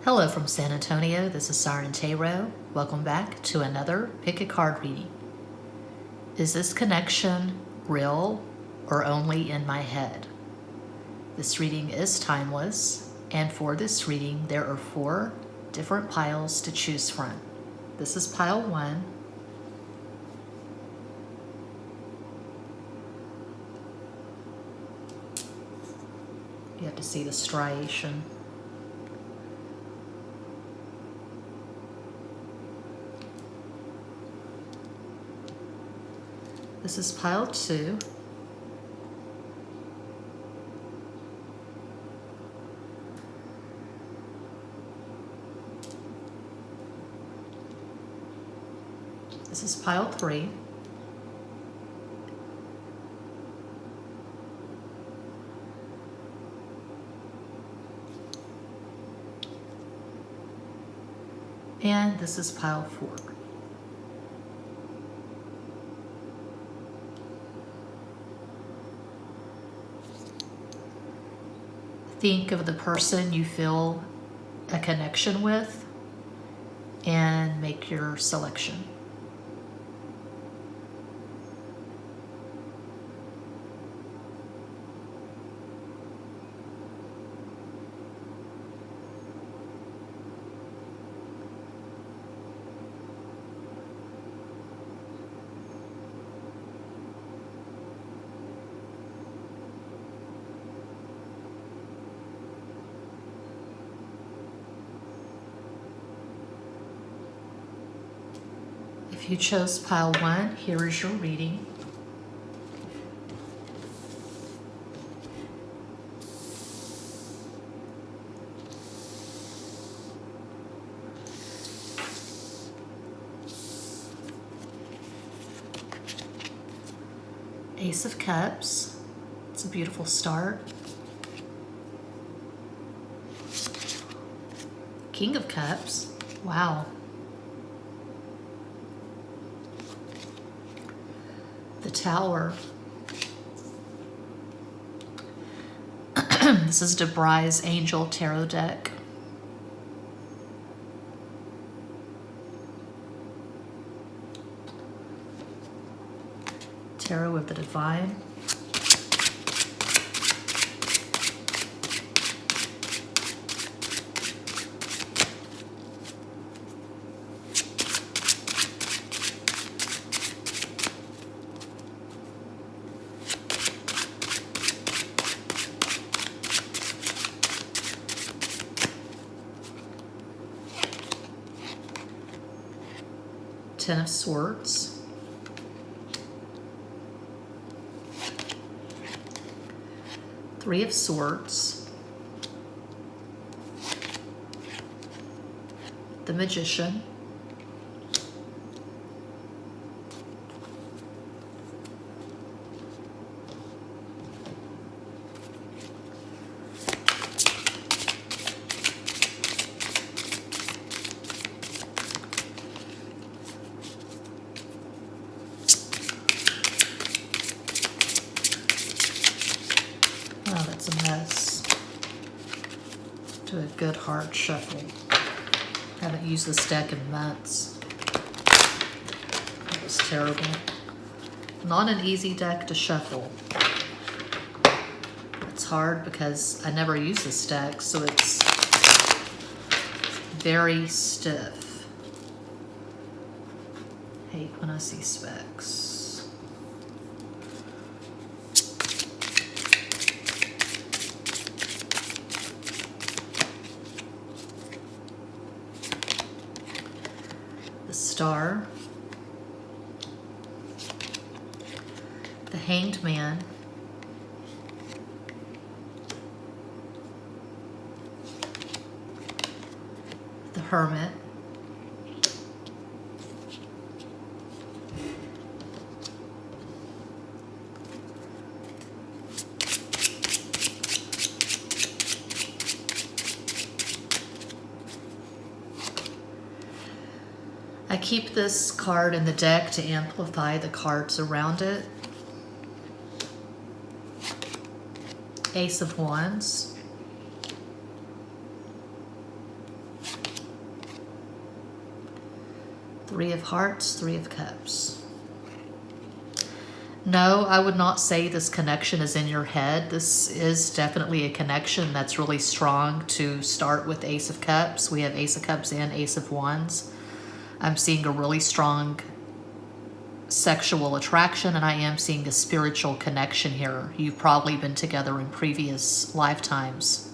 Hello from San Antonio, this is Siren Tarot. Welcome back to another Pick a Card reading. Is this connection real or only in my head? This reading is timeless, and for this reading there are 4 different piles to choose from. This is pile 1. You have to see the striation. This is pile 2. This is pile 3. And this is pile 4. Think of the person you feel a connection with and make your selection. If you chose pile 1, here is your reading. Ace of Cups. It's a beautiful start. King of Cups. Wow. The Tower. This is DeBry's Angel Tarot deck. Tarot of the Divine. Ten of Swords. Three of Swords. The Magician. Oh, that's a mess. Do a good hard shuffle. Haven't used this deck in months. That was terrible. Not an easy deck to shuffle. It's hard because I never use this deck, so it's very stiff. Hate when I see specs. Star, the Hanged Man, the Hermit, I keep this card in the deck to amplify the cards around it. Ace of Wands. Three of Hearts, Three of Cups. No, I would not say this connection is in your head. This is definitely a connection that's really strong to start with Ace of Cups. We have Ace of Cups and Ace of Wands. I'm seeing a really strong sexual attraction, and I am seeing a spiritual connection here. You've probably been together in previous lifetimes.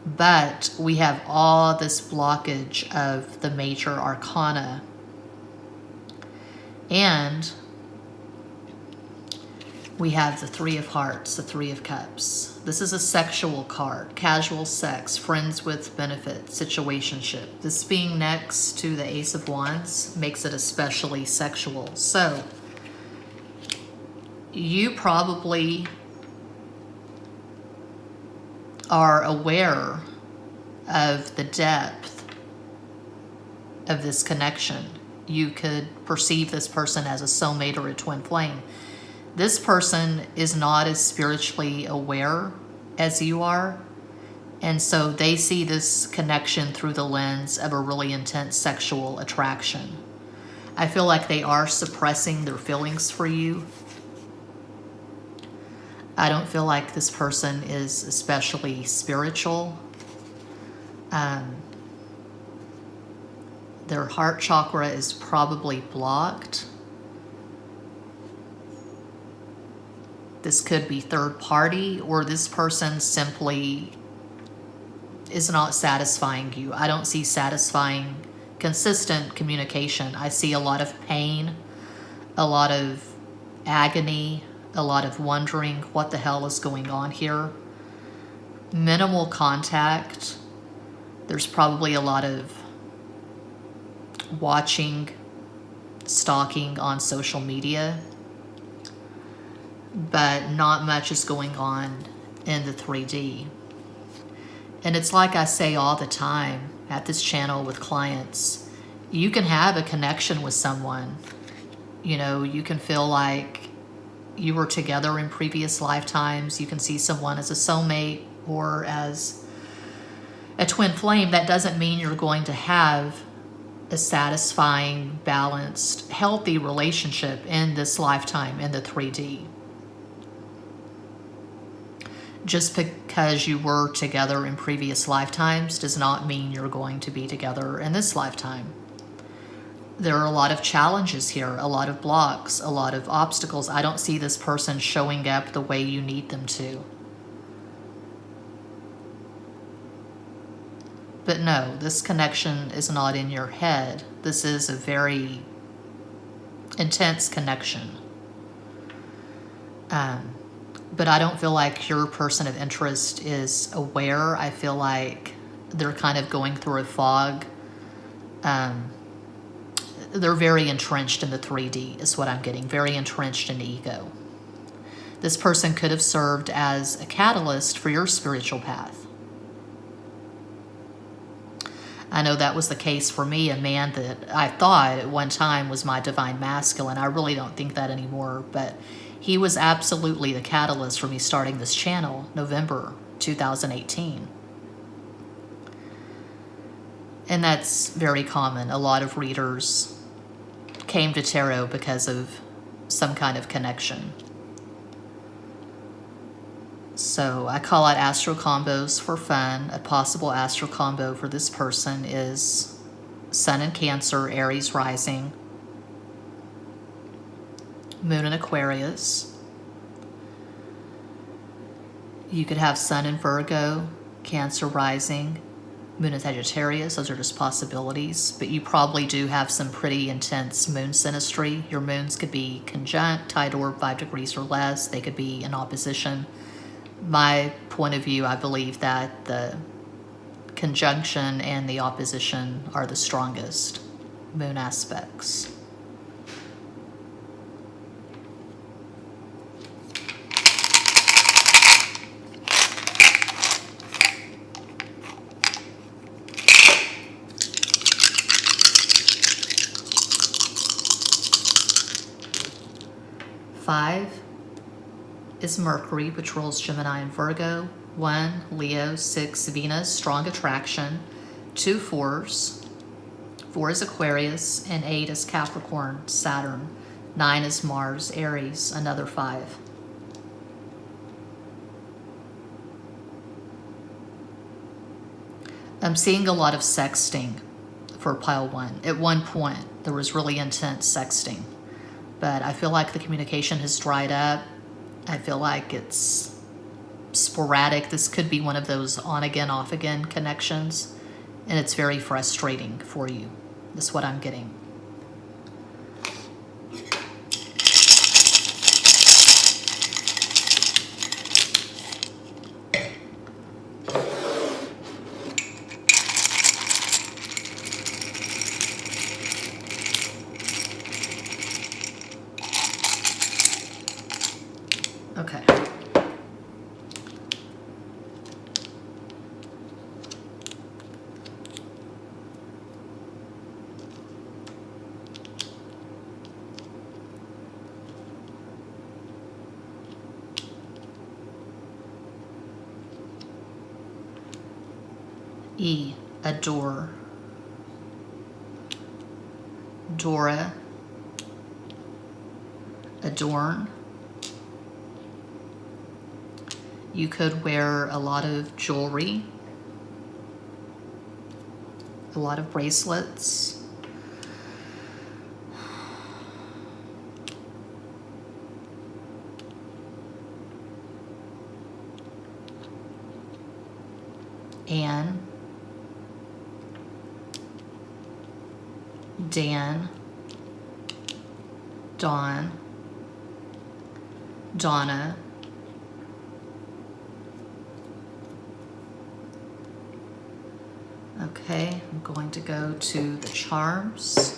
But we have all this blockage of the major arcana. And we have the Three of Hearts, the Three of Cups. This is a sexual card. Casual sex, friends with benefit, situationship. This being next to the Ace of Wands makes it especially sexual. So, you probably are aware of the depth of this connection. You could perceive this person as a soulmate or a twin flame. This person is not as spiritually aware as you are, and so they see this connection through the lens of a really intense sexual attraction. I feel like they are suppressing their feelings for you. I don't feel like this person is especially spiritual. Their heart chakra is probably blocked. This could be third party, or this person simply is not satisfying you. I don't see satisfying, consistent communication. I see a lot of pain, a lot of agony, a lot of wondering what the hell is going on here. Minimal contact. There's probably a lot of watching, stalking on social media, but not much is going on in the 3D. And it's like I say all the time at this channel with clients, you can have a connection with someone. You know, you can feel like you were together in previous lifetimes. You can see someone as a soulmate or as a twin flame. That doesn't mean you're going to have a satisfying, balanced, healthy relationship in this lifetime in the 3D. Just because you were together in previous lifetimes does not mean you're going to be together in this lifetime. There are a lot of challenges here, a lot of blocks, a lot of obstacles. I don't see this person showing up the way you need them to. But no, this connection is not in your head. This is a very intense connection. But I don't feel like your person of interest is aware. I feel like they're kind of going through a fog. They're very entrenched in the 3D is what I'm getting. Very entrenched in ego. This person could have served as a catalyst for your spiritual path. I know that was the case for me, a man that I thought at one time was my divine masculine. I really don't think that anymore, but he was absolutely the catalyst for me starting this channel, November 2018. And that's very common. A lot of readers came to tarot because of some kind of connection. So I call out astro combos for fun. A possible astro combo for this person is Sun in Cancer, Aries rising, Moon in Aquarius. You could have Sun in Virgo, Cancer rising, Moon in Sagittarius. Those are just possibilities, but you probably do have some pretty intense moon synastry. Your moons could be conjunct, tied orb 5 degrees or less. They could be in opposition. My point of view, I believe that the conjunction and the opposition are the strongest moon aspects. Five is Mercury, which rules Gemini and Virgo. 1, Leo. 6, Venus, strong attraction. 2 fours, 4 is Aquarius, and 8 is Capricorn, Saturn. 9 is Mars, Aries, another 5. I'm seeing a lot of sexting for pile 1. At one point, there was really intense sexting, but I feel like the communication has dried up. I feel like it's sporadic. This could be one of those on again, off again connections, and it's very frustrating for you. That's what I'm getting. Okay. E, adore. Dora, adorn. You could wear a lot of jewelry, a lot of bracelets. Anne, Dan, Dawn, Donna, okay, I'm going to go to the charms.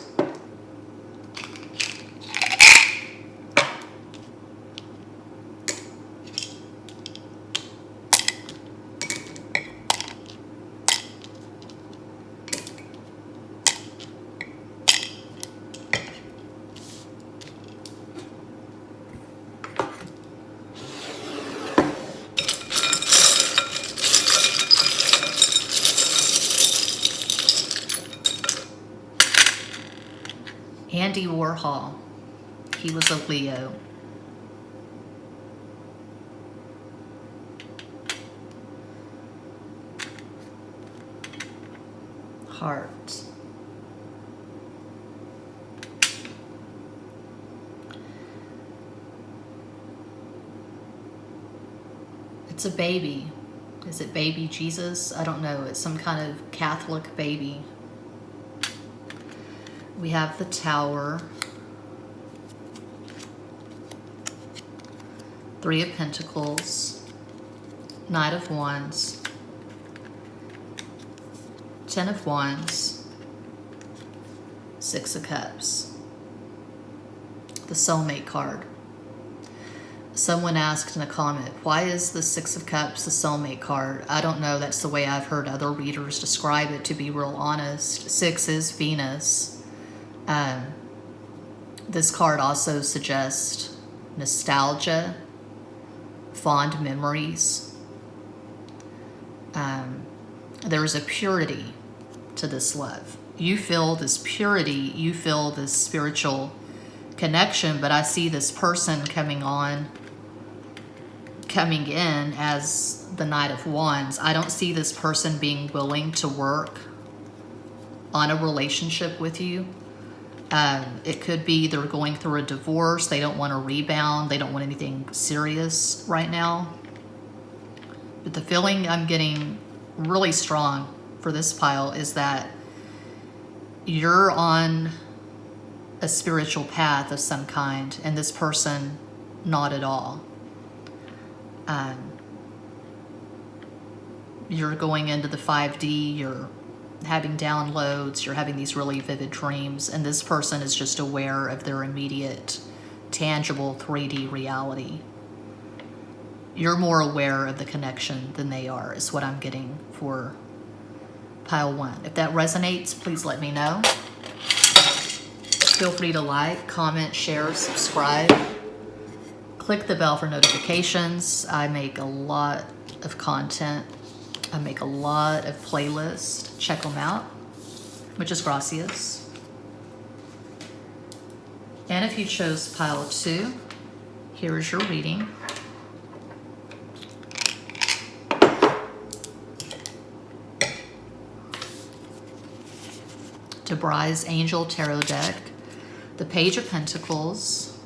Andy Warhol, he was a Leo. Heart. It's a baby. Is it baby Jesus? I don't know. It's some kind of Catholic baby. We have the Tower, 3 of Pentacles, Knight of Wands, 10 of Wands, 6 of Cups, the Soulmate card. Someone asked in a comment, why is the 6 of Cups the Soulmate card? I don't know. That's the way I've heard other readers describe it, to be real honest. 6 is Venus. This card also suggests nostalgia, fond memories. There's a purity to this love. You feel this purity, you feel this spiritual connection, but I see this person coming in as the Knight of Wands. I don't see this person being willing to work on a relationship with you. It could be they're going through a divorce. They don't want to rebound. They don't want anything serious right now. But the feeling I'm getting really strong for this pile is that you're on a spiritual path of some kind, and this person, not at all. You're going into the 5D, you're having downloads, you're having these really vivid dreams, and this person is just aware of their immediate, tangible 3D reality. You're more aware of the connection than they are, is what I'm getting for pile 1. If that resonates, please let me know. Feel free to like, comment, share, subscribe. Click the bell for notifications. I make a lot of content. I make a lot of playlists. Check them out. Muchas gracias. And if you chose pile 2, here is your reading. DeBry's Angel Tarot deck, the Page of Pentacles,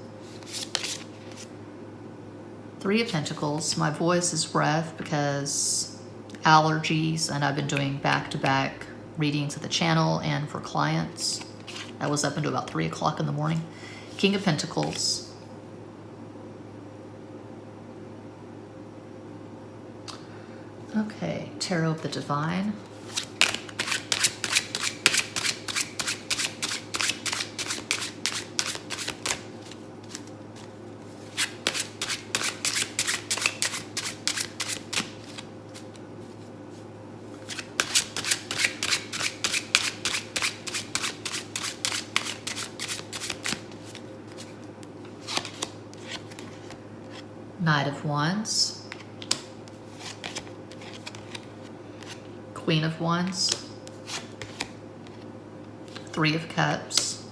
3 of Pentacles. My voice is rough because allergies, and I've been doing back-to-back readings at the channel and for clients. I was up until about 3 o'clock in the morning. King of Pentacles. Okay, Tarot of the Divine. Knight of Wands, Queen of Wands, 3 of Cups.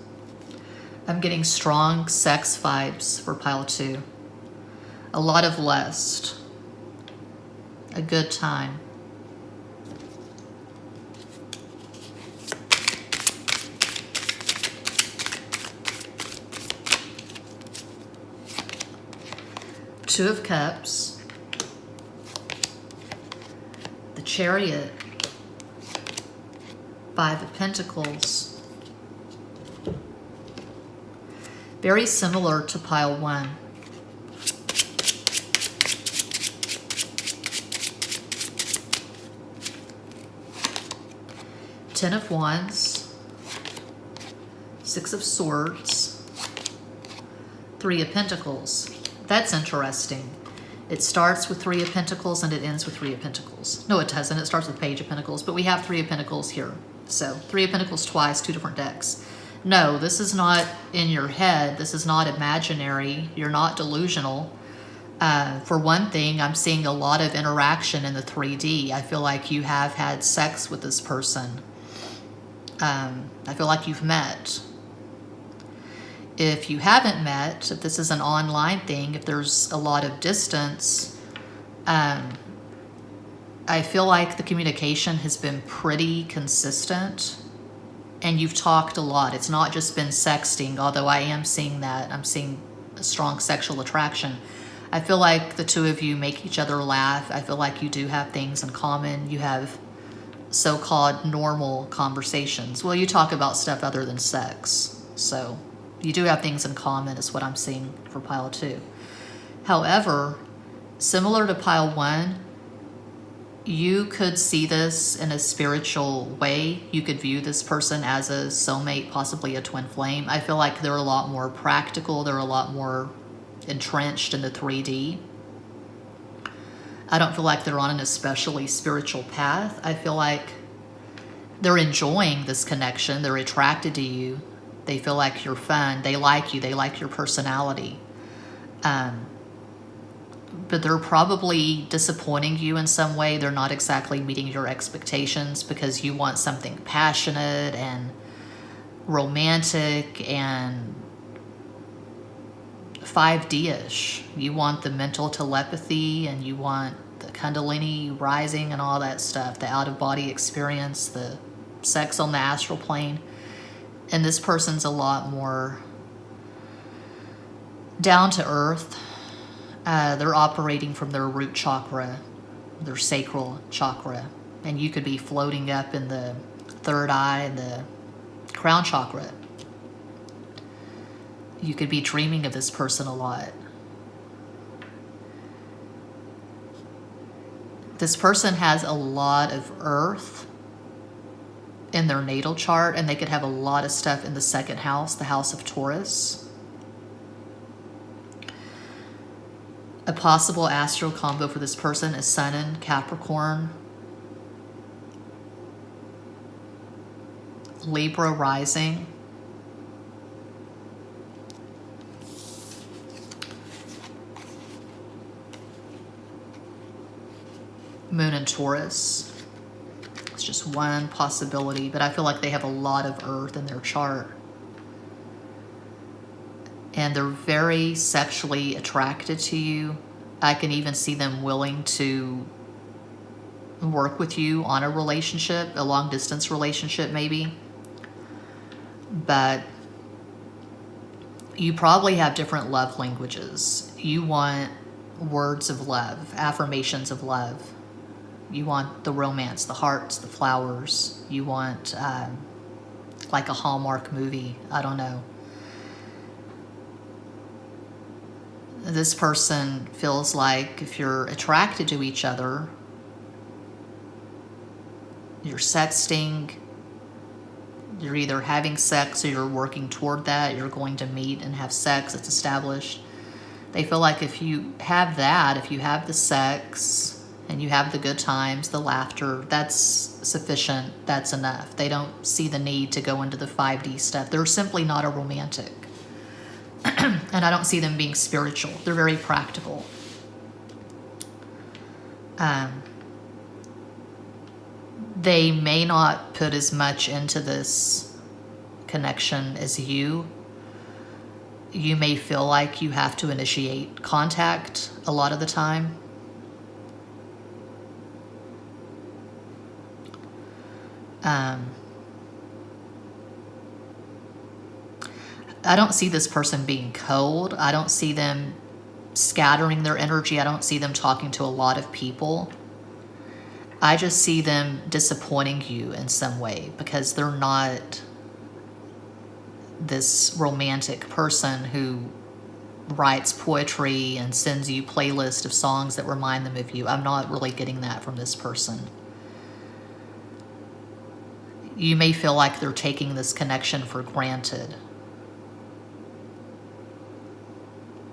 I'm getting strong sex vibes for pile 2. A lot of lust, a good time. Two of Cups, the Chariot, 5 of Pentacles. Very similar to pile 1. Ten of Wands, 6 of Swords, 3 of Pentacles. That's interesting. It starts with 3 of Pentacles and it ends with 3 of Pentacles. No, it doesn't. It starts with Page of Pentacles, but we have 3 of Pentacles here. So 3 of Pentacles twice, 2 different decks. No, this is not in your head. This is not imaginary. You're not delusional. For one thing, I'm seeing a lot of interaction in the 3D. I feel like you have had sex with this person. I feel like you've met. If you haven't met, if this is an online thing, if there's a lot of distance, I feel like the communication has been pretty consistent and you've talked a lot. It's not just been sexting, although I am seeing that. I'm seeing a strong sexual attraction. I feel like the two of you make each other laugh. I feel like you do have things in common. You have so-called normal conversations. Well, you talk about stuff other than sex, so you do have things in common is what I'm seeing for pile 2. However, similar to pile 1, you could see this in a spiritual way. You could view this person as a soulmate, possibly a twin flame. I feel like they're a lot more practical. They're a lot more entrenched in the 3D. I don't feel like they're on an especially spiritual path. I feel like they're enjoying this connection. They're attracted to you. They feel like you're fun. They like you. They like your personality. But they're probably disappointing you in some way. They're not exactly meeting your expectations because you want something passionate and romantic and 5D-ish. You want the mental telepathy and you want the Kundalini rising and all that stuff, the out-of-body experience, the sex on the astral plane. And this person's a lot more down to earth. They're operating from their root chakra, their sacral chakra. And you could be floating up in the third eye and the crown chakra. You could be dreaming of this person a lot. This person has a lot of earth in their natal chart, and they could have a lot of stuff in the second house, the house of Taurus. A possible astral combo for this person is Sun in Capricorn, Libra rising, Moon in Taurus. Let's just one possibility, but I feel like they have a lot of earth in their chart. And they're very sexually attracted to you. I can even see them willing to work with you on a relationship, a long distance relationship maybe. But you probably have different love languages. You want words of love, affirmations of love. You want the romance, the hearts, the flowers. You want like a Hallmark movie. I don't know. This person feels like if you're attracted to each other, you're sexting, you're either having sex or you're working toward that, you're going to meet and have sex, it's established. They feel like if you have that, if you have the sex and you have the good times, the laughter, that's sufficient, that's enough. They don't see the need to go into the 5D stuff. They're simply not a romantic. And I don't see them being spiritual. They're very practical. They may not put as much into this connection as you. You may feel like you have to initiate contact a lot of the time. I don't see this person being cold. I don't see them scattering their energy. I don't see them talking to a lot of people. I just see them disappointing you in some way because they're not this romantic person who writes poetry and sends you playlists of songs that remind them of you. I'm not really getting that from this person. You may feel like they're taking this connection for granted.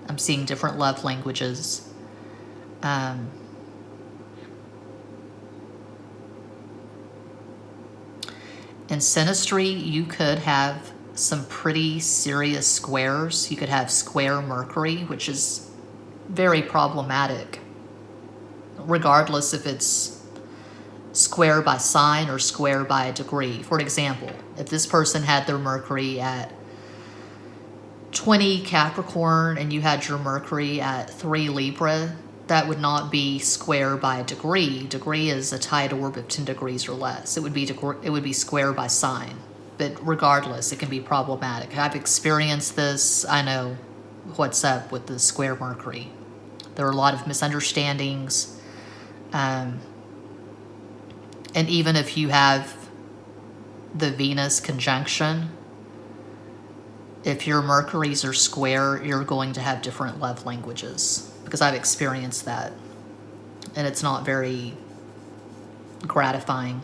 I'm seeing different love languages. In synastry, you could have some pretty serious squares. You could have square Mercury, which is very problematic, regardless if it's square by sign or square by a degree. For example, if this person had their Mercury at 20 Capricorn and you had your Mercury at 3 Libra, that would not be square by a degree. Degree is a tight orb of 10 degrees or less. It would be square by sign. But regardless, it can be problematic. I've experienced this. I know what's up with the square Mercury. There are a lot of misunderstandings. And even if you have the Venus conjunction, if your Mercuries are square, you're going to have different love languages. Because I've experienced that. And it's not very gratifying.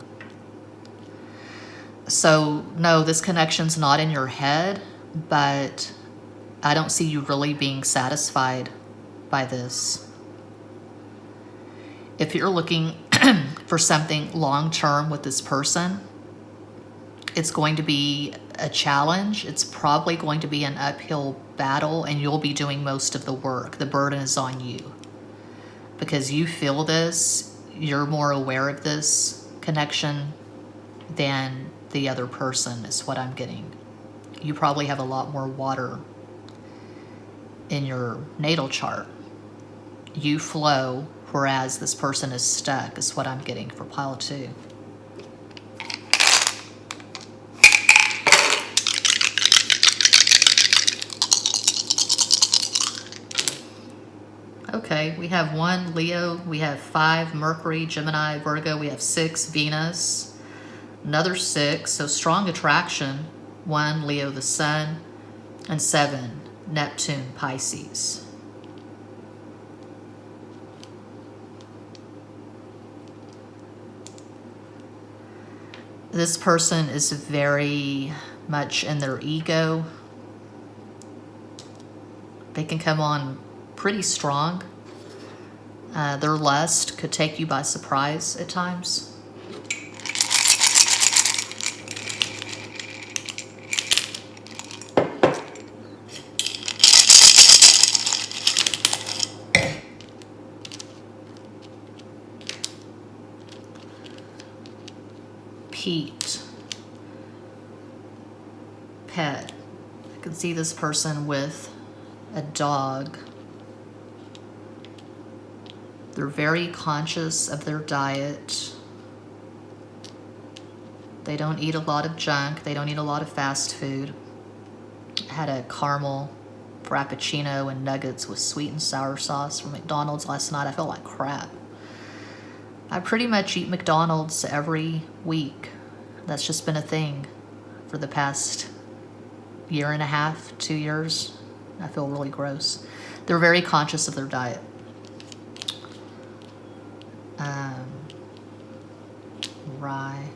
So, no, this connection's not in your head, but I don't see you really being satisfied by this. If you're looking for something long-term with this person, it's going to be a challenge. It's probably going to be an uphill battle, and you'll be doing most of the work. The burden is on you. Because you feel this, you're more aware of this connection than the other person, is what I'm getting. You probably have a lot more water in your natal chart. You flow, whereas this person is stuck, is what I'm getting for pile 2. Okay, we have 1 Leo, we have 5 Mercury, Gemini, Virgo, we have 6 Venus, another 6, so strong attraction, 1 Leo the Sun, and 7 Neptune, Pisces. This person is very much in their ego. They can come on pretty strong. Their lust could take you by surprise at times. Pete. Pet. I can see this person with a dog. They're very conscious of their diet. They don't eat a lot of junk. They don't eat a lot of fast food. I had a caramel frappuccino and nuggets with sweet and sour sauce from McDonald's last night. I felt like crap. I pretty much eat McDonald's every week. That's just been a thing for the past year and a half, 2 years. I feel really gross. They're very conscious of their diet. Rye.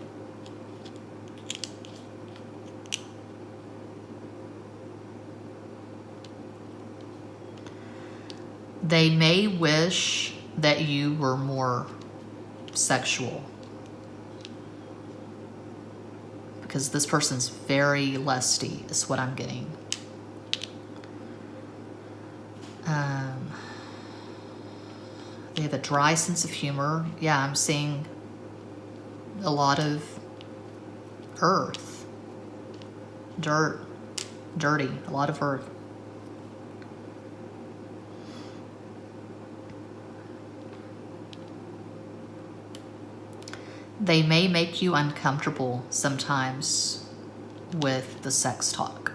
They may wish that you were more sexual, because this person's very lusty is what I'm getting. They have a dry sense of humor. Yeah, I'm seeing a lot of earth, dirt, dirty, a lot of earth. They may make you uncomfortable sometimes with the sex talk.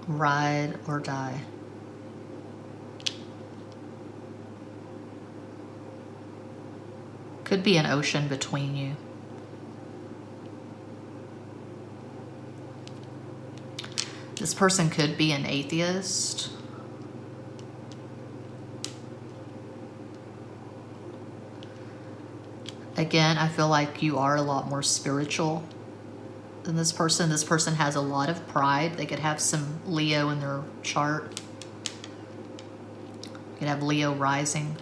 Ride or die. Could be an ocean between you. This person could be an atheist. Again, I feel like you are a lot more spiritual than this person. This person has a lot of pride. They could have some Leo in their chart. You could have Leo rising.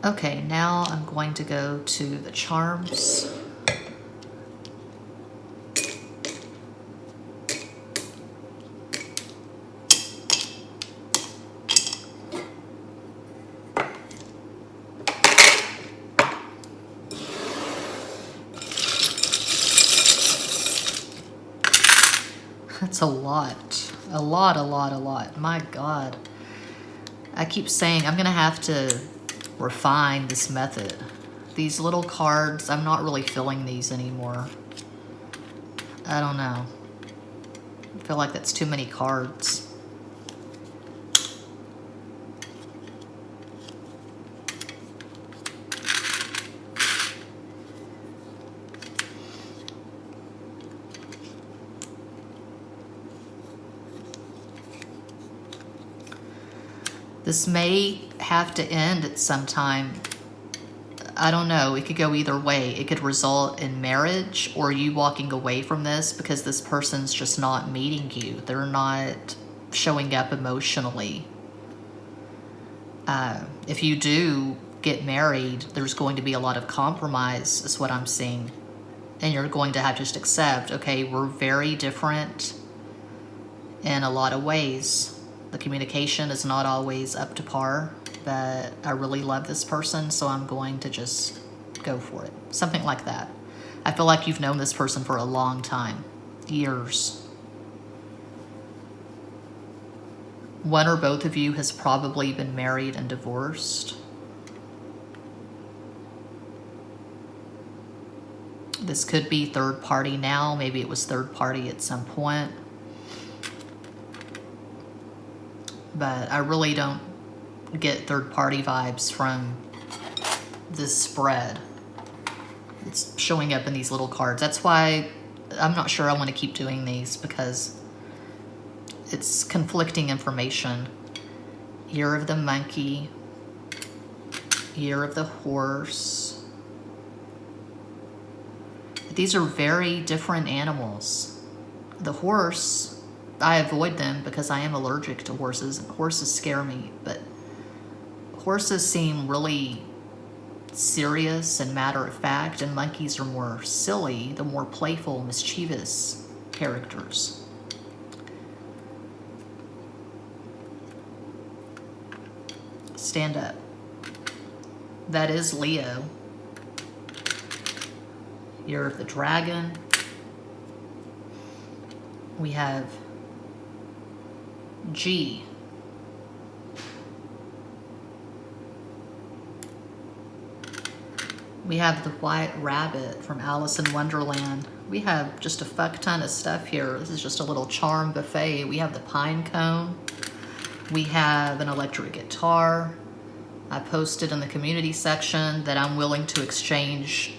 Okay, now I'm going to go to the charms. That's a lot. A lot. My God. I keep saying I'm going to have to refine this method. These little cards, I'm not really filling these anymore. I don't know. I feel like that's too many cards. This may have to end at some time. I don't know. It could go either way. It could result in marriage or you walking away from this because this person's just not meeting you. They're not showing up emotionally. If you do get married, there's going to be a lot of compromise, is what I'm seeing. And you're going to have to just accept, okay, we're very different in a lot of ways. The communication is not always up to par, but I really love this person, so I'm going to just go for it. Something like that. I feel like you've known this person for a long time. Years. One or both of you has probably been married and divorced. This could be third party now. Maybe it was third party at some point. But I really don't get third-party vibes from this spread. It's showing up in these little cards. That's why I'm not sure I want to keep doing these, because it's conflicting information. Year of the monkey. Year of the horse. These are very different animals. The horse, I avoid them because I am allergic to horses. Horses scare me, but horses seem really serious and matter-of-fact, and monkeys are more silly, the more playful, mischievous characters. stand up. That is Leo. Year of the Dragon. We have G. We have the White Rabbit from Alice in Wonderland. We have just a fuck ton of stuff here. This is just a little charm buffet. We have the Pine Cone. We have an electric guitar. I posted in the community section that I'm willing to exchange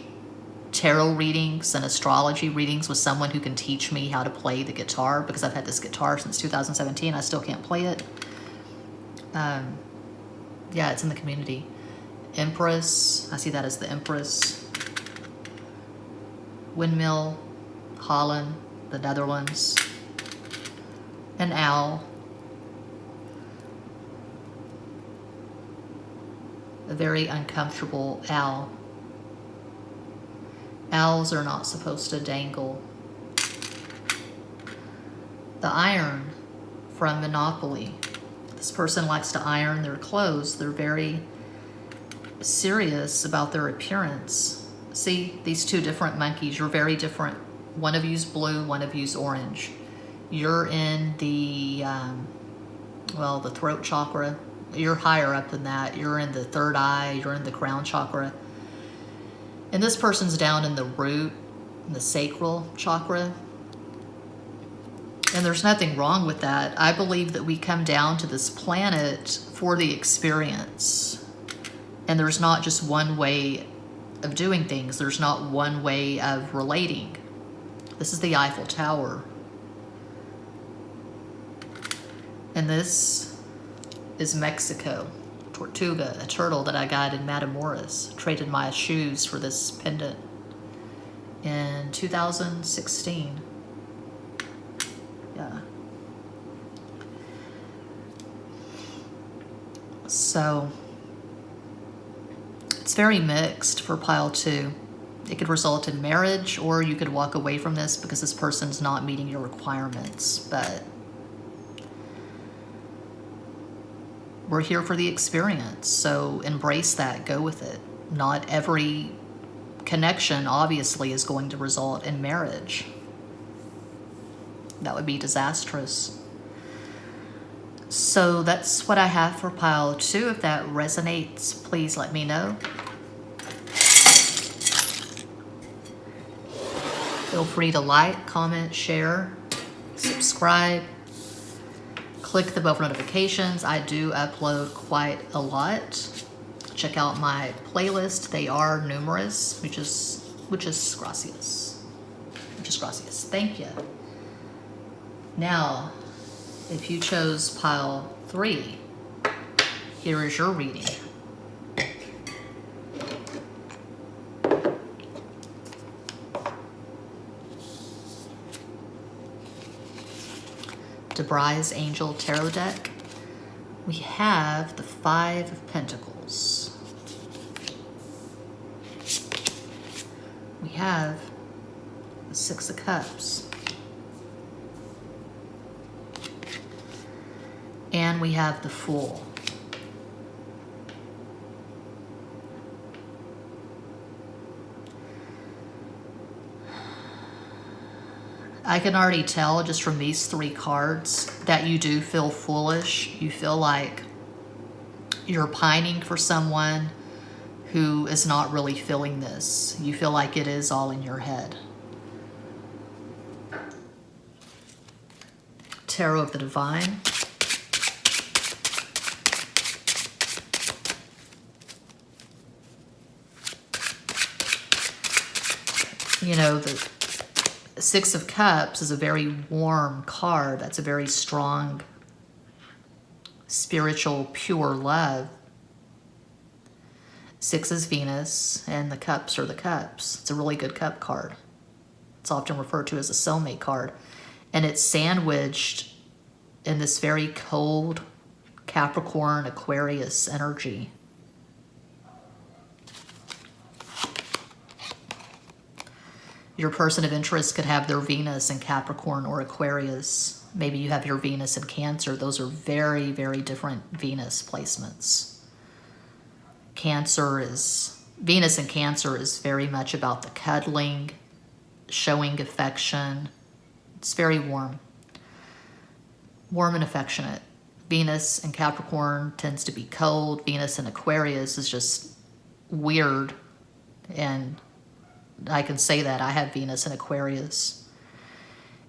tarot readings and astrology readings with someone who can teach me how to play the guitar, because I've had this guitar since 2017. I still can't play it. Yeah, it's in the community. Empress, I see that as the Empress. Windmill, Holland, the Netherlands. An owl. A very uncomfortable owl. Owls are not supposed to dangle. The iron from Monopoly. This person likes to iron their clothes. They're very serious about their appearance. See, these two different monkeys, you're very different. One of you's blue, one of you's orange. You're in the, well, the throat chakra. You're higher up than that. You're in the third eye, you're in the crown chakra. And this person's down in the root, in the sacral chakra. And there's nothing wrong with that. I believe that we come down to this planet for the experience. And there's not just one way of doing things. There's not one way of relating. This is the Eiffel Tower. And this is Mexico. Tortuga, a turtle that I got in Matamoros. Traded my shoes for this pendant in 2016. Yeah. So it's very mixed for pile 2. It could result in marriage, or you could walk away from this because this person's not meeting your requirements. But we're here for the experience, so embrace that, go with it. Not every connection, obviously, is going to result in marriage. That would be disastrous. So that's what I have for pile 2. If that resonates, please let me know. Feel free to like, comment, share, subscribe. Click the bell for notifications. I do upload quite a lot. Check out my playlist. They are numerous, which is gracias. Which is gracias. Thank you. Now, if you chose pile 3, here is your reading. DeBry's Angel Tarot deck. We have the 5 of Pentacles. We have the 6 of Cups. And we have the Fool. I can already tell just from these 3 cards that you do feel foolish. You feel like you're pining for someone who is not really feeling this. You feel like it is all in your head. Tarot of the Divine. You know, the 6 of Cups is a very warm card. That's a very strong, spiritual, pure love. 6 is Venus, and the Cups are the Cups. It's a really good cup card. It's often referred to as a soulmate card. And it's sandwiched in this very cold Capricorn, Aquarius energy. Your person of interest could have their Venus in Capricorn or Aquarius. Maybe you have your Venus in Cancer. Those are very, very different Venus placements. Venus in Cancer is very much about the cuddling, showing affection. It's very warm and affectionate. Venus in Capricorn tends to be cold. Venus in Aquarius is just weird. And I can say that I have Venus in Aquarius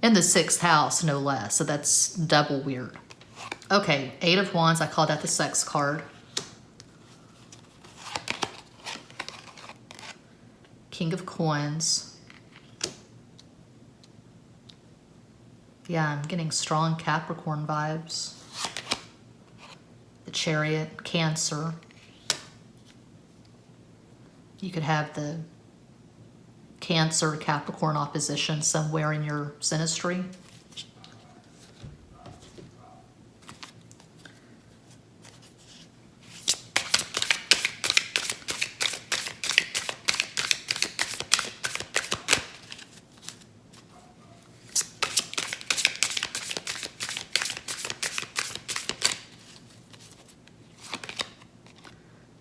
in the 6th house, no less. So that's double weird. Okay, 8 of Wands. I call that the sex card. King of Coins. Yeah, I'm getting strong Capricorn vibes. The Chariot, Cancer. You could have the Cancer-Capricorn opposition somewhere in your synastry.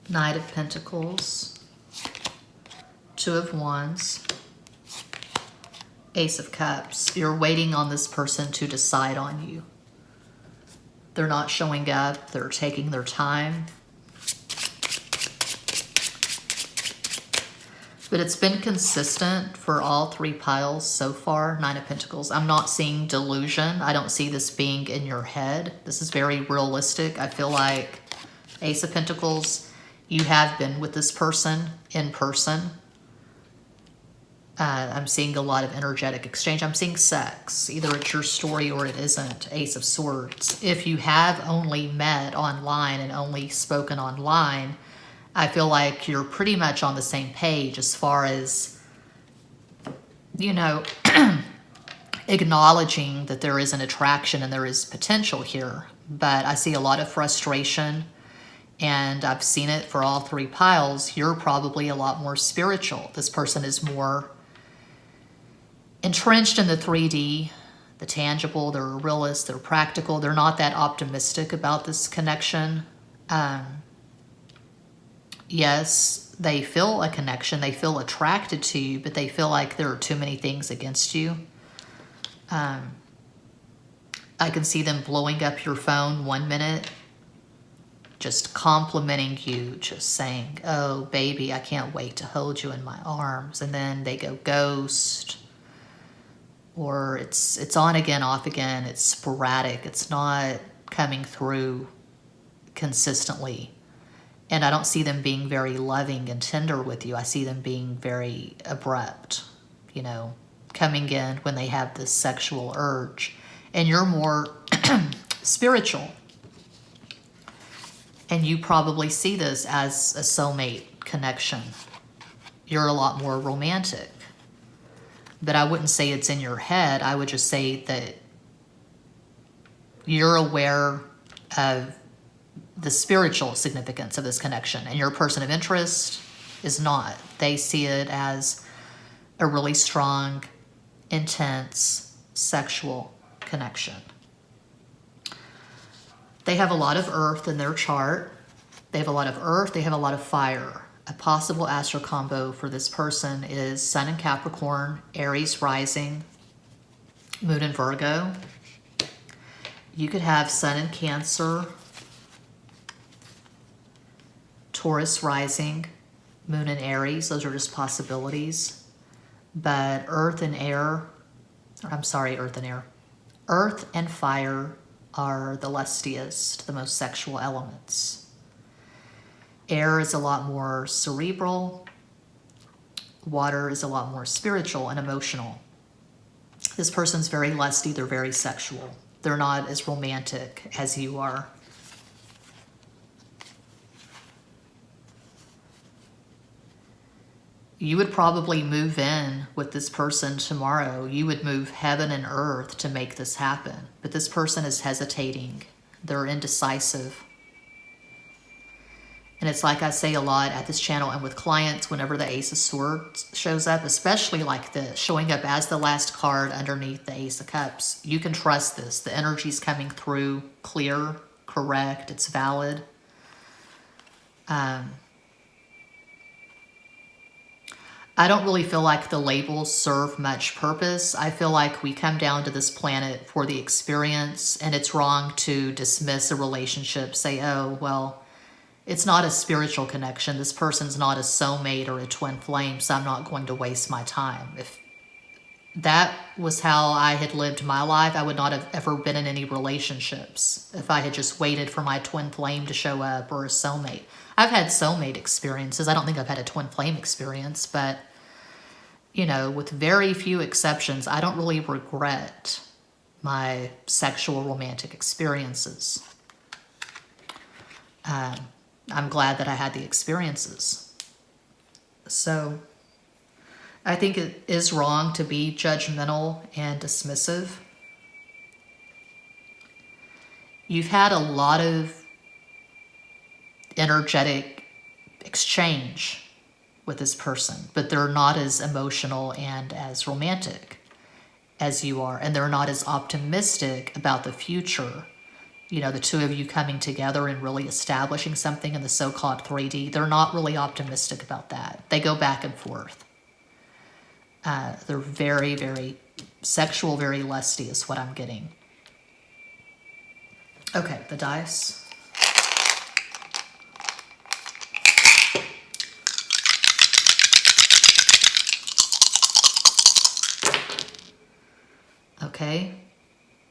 Knight of Pentacles, 2 of Wands, Ace of Cups. You're waiting on this person to decide on you. They're not showing up. They're taking their time. But it's been consistent for all 3 piles so far. 9 of Pentacles. I'm not seeing delusion. I don't see this being in your head. This is very realistic. I feel like Ace of Pentacles, you have been with this person in person. I'm seeing a lot of energetic exchange. I'm seeing sex. Either it's your story or it isn't. Ace of Swords. If you have only met online and only spoken online, I feel like you're pretty much on the same page as far as, you know, acknowledging that there is an attraction and there is potential here. But I see a lot of frustration. And I've seen it for all 3 piles. You're probably a lot more spiritual. This person is more entrenched in the 3D, the tangible. They're a realist. They're practical. They're not that optimistic about this connection. Yes, they feel a connection. They feel attracted to you, but they feel like there are too many things against you. I can see them blowing up your phone 1 minute, just complimenting you, just saying, oh, baby, I can't wait to hold you in my arms. And then they go ghost. Or it's on again, off again. It's sporadic. It's not coming through consistently. And I don't see them being very loving and tender with you. I see them being very abrupt, you know, coming in when they have this sexual urge. And you're more spiritual. And you probably see this as a soulmate connection. You're a lot more romantic. But I wouldn't say it's in your head. I would just say that you're aware of the spiritual significance of this connection. And your person of interest is not. They see it as a really strong, intense, sexual connection. They have a lot of earth in their chart. They have a lot of earth. They have a lot of fire. A possible astro combo for this person is Sun in Capricorn, Aries rising, Moon in Virgo. You could have Sun in Cancer, Taurus rising, Moon in Aries. Those are just possibilities. But Earth and fire are the lustiest, the most sexual elements. Air is a lot more cerebral. Water is a lot more spiritual and emotional. This person's very lusty. They're very sexual. They're not as romantic as you are. You would probably move in with this person tomorrow. You would move heaven and earth to make this happen. But this person is hesitating. They're indecisive. And it's like I say a lot at this channel and with clients, whenever the Ace of Swords shows up, especially like this, showing up as the last card underneath the Ace of Cups, you can trust this. The energy's coming through clear, correct, it's valid. I don't really feel like the labels serve much purpose. I feel like we come down to this planet for the experience, and it's wrong to dismiss a relationship, say, oh, well, it's not a spiritual connection. This person's not a soulmate or a twin flame, so I'm not going to waste my time. If that was how I had lived my life, I would not have ever been in any relationships if I had just waited for my twin flame to show up or a soulmate. I've had soulmate experiences. I don't think I've had a twin flame experience, but, you know, with very few exceptions, I don't really regret my sexual romantic experiences. I'm glad that I had the experiences. So I think it is wrong to be judgmental and dismissive. You've had a lot of energetic exchange with this person, but they're not as emotional and as romantic as you are, and they're not as optimistic about the future. You know, the two of you coming together and really establishing something in the so-called 3D, they're not really optimistic about that. They go back and forth. They're very, very sexual, very lusty is what I'm getting. Okay, the dice. Okay,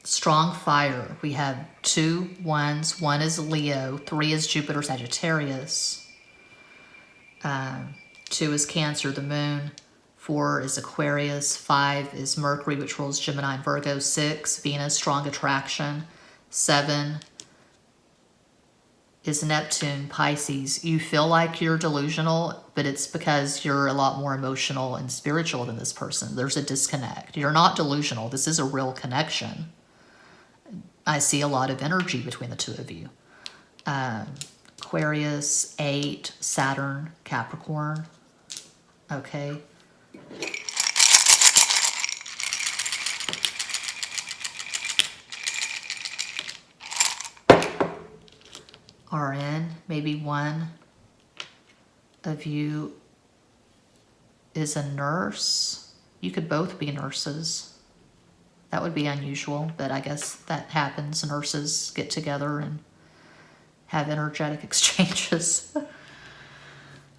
strong fire. We have 2 1s. 1 is Leo. 3 is Jupiter, Sagittarius. 2 is Cancer, the moon. 4 is Aquarius. 5 is Mercury, which rules Gemini and Virgo. 6, Venus, strong attraction. 7 is Neptune, Pisces. You feel like you're delusional, but it's because you're a lot more emotional and spiritual than this person. There's a disconnect. You're not delusional. This is a real connection. I see a lot of energy between the two of you. Aquarius, 8, Saturn, Capricorn. Okay. RN, maybe one of you is a nurse. You could both be nurses. That would be unusual, but I guess that happens. Nurses get together and have energetic exchanges.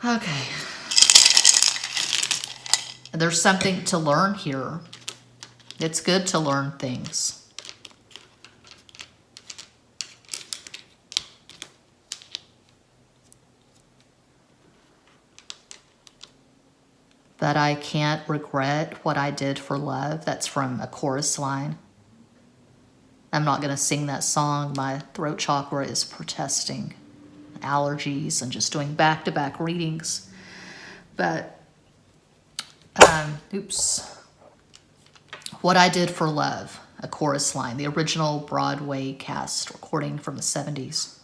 Okay. There's something to learn here. It's good to learn things. But I can't regret what I did for love. That's from a chorus line. I'm not going to sing that song. My throat chakra is protesting allergies and just doing back-to-back readings. But, What I Did for Love, a chorus line. The original Broadway cast recording from the 70s.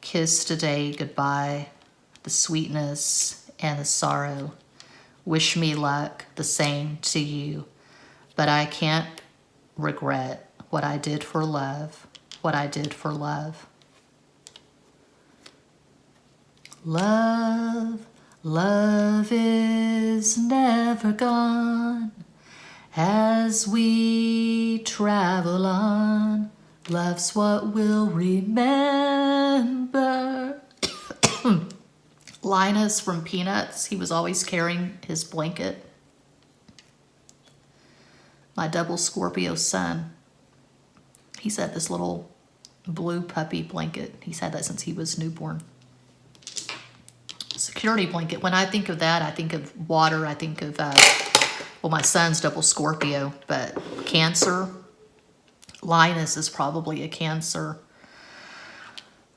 Kiss today, goodbye, the sweetness and the sorrow. Wish me luck, the same to you. But I can't regret what I did for love, what I did for love. Love, love is never gone. As we travel on, love's what we'll remember. Linus from Peanuts, he was always carrying his blanket. My double Scorpio son, he's had this little blue puppy blanket. He's had that since he was newborn. Security blanket. When I think of that, I think of water. I think of, well, my son's double Scorpio, but Cancer. Linus is probably a Cancer.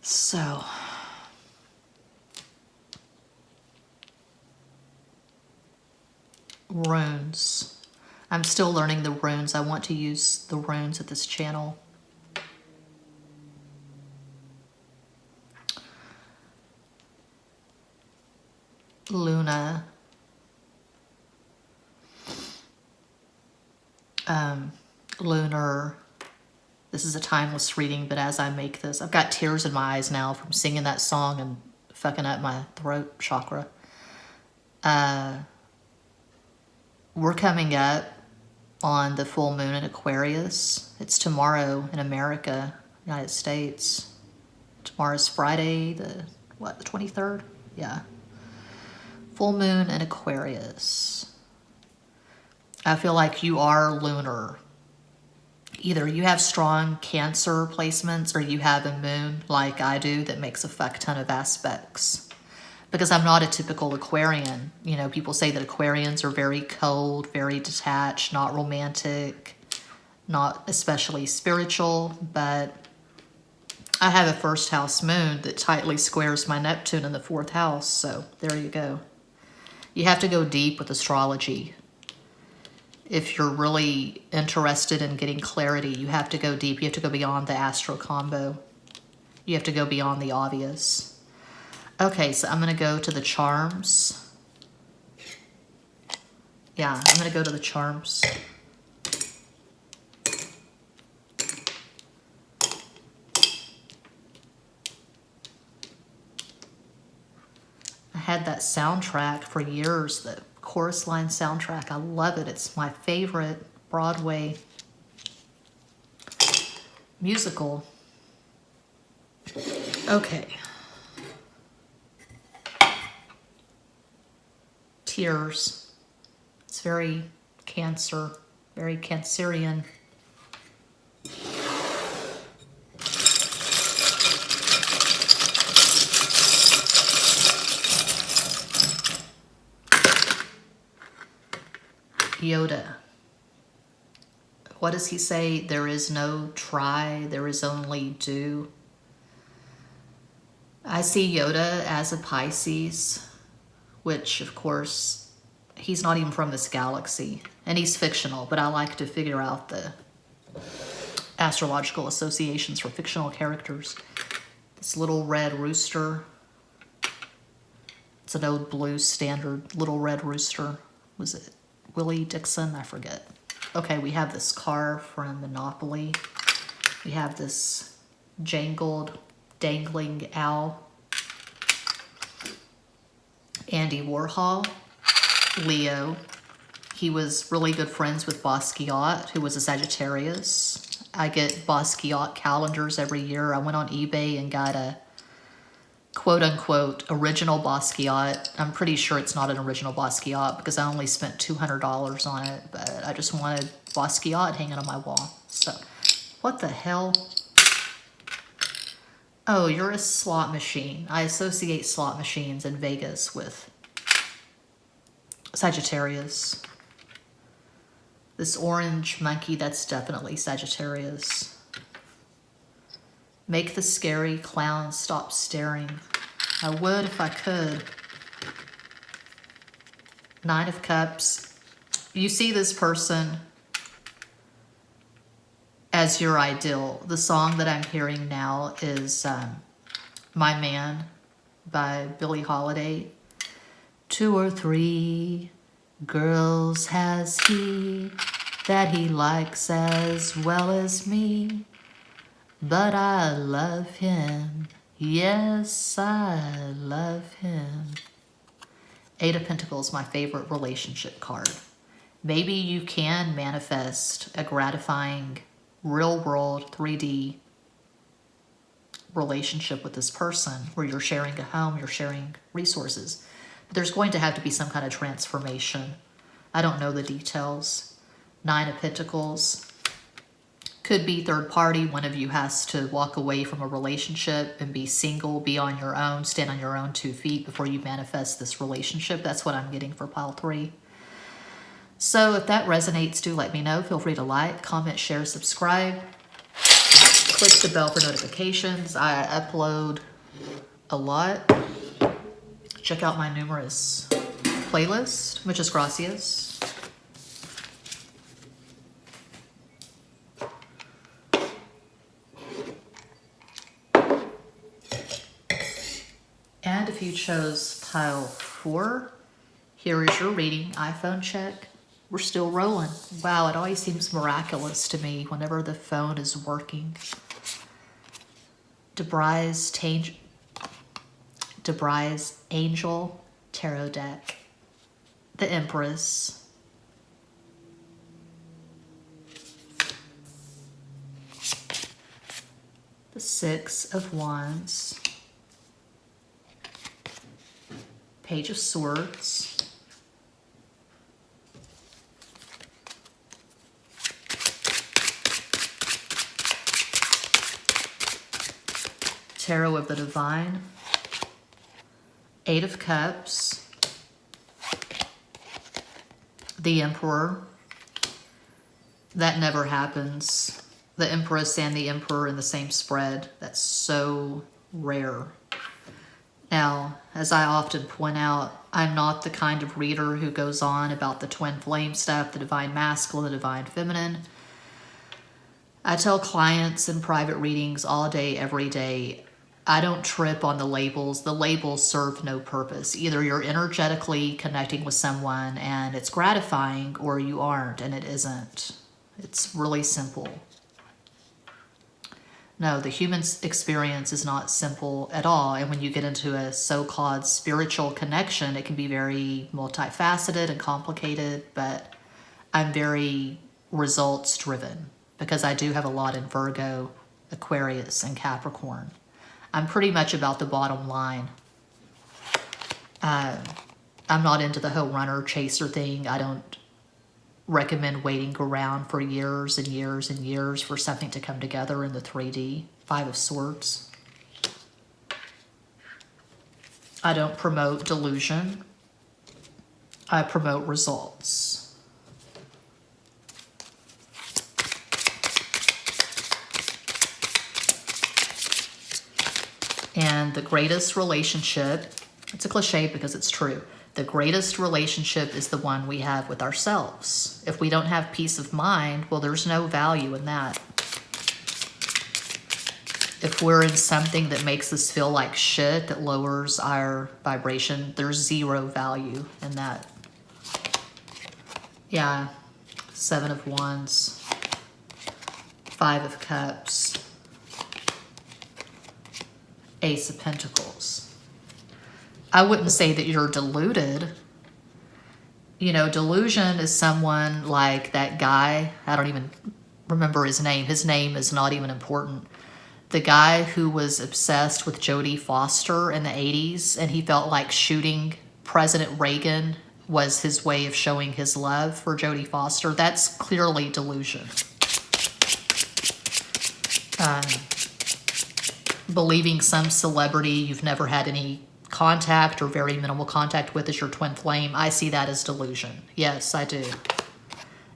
So... runes. I'm still learning the runes. I want to use the runes at this channel. Luna. Lunar. This is a timeless reading, but as I make this, I've got tears in my eyes now from singing that song and fucking up my throat chakra. We're coming up on the full moon in Aquarius. It's tomorrow in America, United States. Tomorrow's Friday, the 23rd? Yeah. Full moon in Aquarius. I feel like you are lunar. Either you have strong Cancer placements or you have a moon like I do that makes a fuck ton of aspects. Because I'm not a typical Aquarian. You know, people say that Aquarians are very cold, very detached, not romantic, not especially spiritual, but I have a first house moon that tightly squares my Neptune in the 4th house, so there you go. You have to go deep with astrology. If you're really interested in getting clarity, you have to go deep. You have to go beyond the astro combo. You have to go beyond the obvious. Okay, so I'm going to go to the charms. Yeah, I'm going to go to the charms. I had that soundtrack for years, the Chorus Line soundtrack. I love it. It's my favorite Broadway musical. Okay. Tears. It's very Cancer, very Cancerian. Yoda. What does he say? There is no try, there is only do. I see Yoda as a Pisces, which of course, he's not even from this galaxy. And he's fictional, but I like to figure out the astrological associations for fictional characters. This little red rooster. It's an old blues standard, Little Red Rooster. Was it Willie Dixon? I forget. Okay, we have this car from Monopoly. We have this jangled, dangling owl. Andy Warhol, Leo. He was really good friends with Basquiat, who was a Sagittarius. I get Basquiat calendars every year. I went on eBay and got a quote-unquote original Basquiat. I'm pretty sure it's not an original Basquiat because I only spent $200 on it, but I just wanted Basquiat hanging on my wall. So, what the hell? Oh, you're a slot machine. I associate slot machines in Vegas with Sagittarius. This orange monkey, that's definitely Sagittarius. Make the scary clown stop staring. I would if I could. 9 of Cups. You see this person as your ideal. The song that I'm hearing now is My Man by Billie Holiday. 2 or 3 girls has he that he likes as well as me. But I love him, yes, I love him. 8 of Pentacles, my favorite relationship card. Maybe you can manifest a gratifying, real-world, 3D relationship with this person where you're sharing a home, you're sharing resources. But there's going to have to be some kind of transformation. I don't know the details. 9 of Pentacles. Could be third party. One of you has to walk away from a relationship and be single, be on your own, stand on your own 2 feet before you manifest this relationship. That's what I'm getting for pile 3. So if that resonates, do let me know. Feel free to like, comment, share, subscribe. Click the bell for notifications. I upload a lot. Check out my numerous playlists. Muchas gracias. And if you chose pile 4, here is your reading. iPhone check. We're still rolling. Wow, it always seems miraculous to me whenever the phone is working. Debris Angel Tarot deck. the Empress, the Six of Wands, Page of Swords, Tarot of the Divine, Eight of Cups, the Emperor. That never happens. The Empress and the Emperor in the same spread. That's so rare. Now, as I often point out, I'm not the kind of reader who goes on about the twin flame stuff, the divine masculine, the divine feminine. I tell clients in private readings all day, every day, I don't trip on the labels. The labels serve no purpose. Either you're energetically connecting with someone and it's gratifying, or you aren't and it isn't. It's really simple. No, the human experience is not simple at all. And when you get into a so-called spiritual connection, it can be very multifaceted and complicated, but I'm very results driven because I do have a lot in Virgo, Aquarius, and Capricorn. I'm pretty much about the bottom line. I'm not into the whole runner chaser thing. I don't recommend waiting around for years and years and years for something to come together in the 3D. Five of Swords. I don't promote delusion. I promote results. And the greatest relationship, it's a cliche because it's true, the greatest relationship is the one we have with ourselves. If we don't have peace of mind, well, there's no value in that. If we're in something that makes us feel like shit, that lowers our vibration, there's zero value in that. Yeah, Seven of Wands, Five of Cups, Ace of Pentacles. I wouldn't say that you're deluded. You know, delusion is someone like that guy. I don't even remember his name. His name is not even important. The guy who was obsessed with Jodie Foster in the 80s, and he felt like shooting President Reagan was his way of showing his love for Jodie Foster. That's clearly delusion. Believing some celebrity you've never had any contact or very minimal contact with is your twin flame, I see that as delusion. Yes, I do.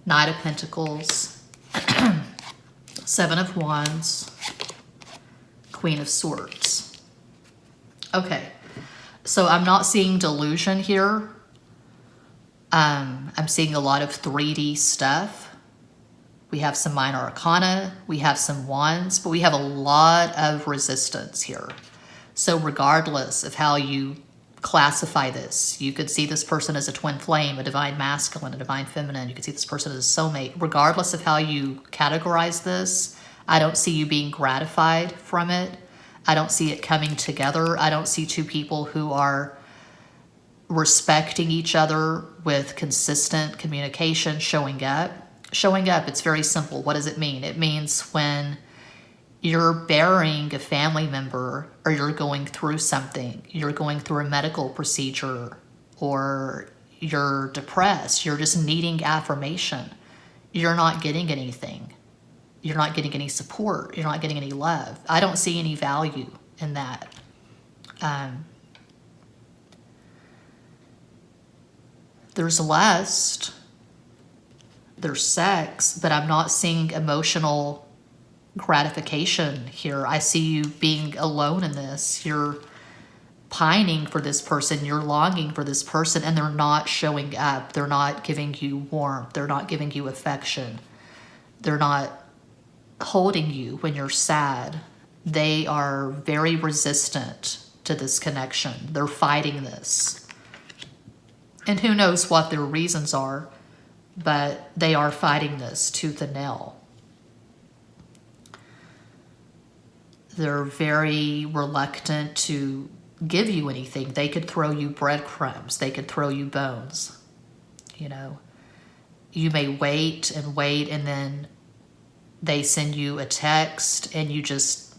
Knight of Pentacles, Seven of Wands, Queen of Swords. Okay, so I'm not seeing delusion here. I'm seeing a lot of 3D stuff. We have some minor arcana, we have some wands, but we have a lot of resistance here. So regardless of how you classify this, you could see this person as a twin flame, a divine masculine, a divine feminine. You could see this person as a soulmate. Regardless of how you categorize this, I don't see you being gratified from it. I don't see it coming together. I don't see two people who are respecting each other with consistent communication, showing up. Showing up, it's very simple. What does it mean? It means when you're burying a family member, or you're going through something, you're going through a medical procedure, or you're depressed, you're just needing affirmation. You're not getting anything. You're not getting any support. You're not getting any love. I don't see any value in that. There's lust. There's sex, but I'm not seeing emotional gratification here. I see you being alone in this. You're pining for this person. You're longing for this person, and they're not showing up. They're not giving you warmth. They're not giving you affection. They're not holding you when you're sad. They are very resistant to this connection. They're fighting this. And who knows what their reasons are, but they are fighting this tooth and nail. They're very reluctant to give you anything. They could throw you breadcrumbs. They could throw you bones. you know. You may wait, and then they send you a text and you just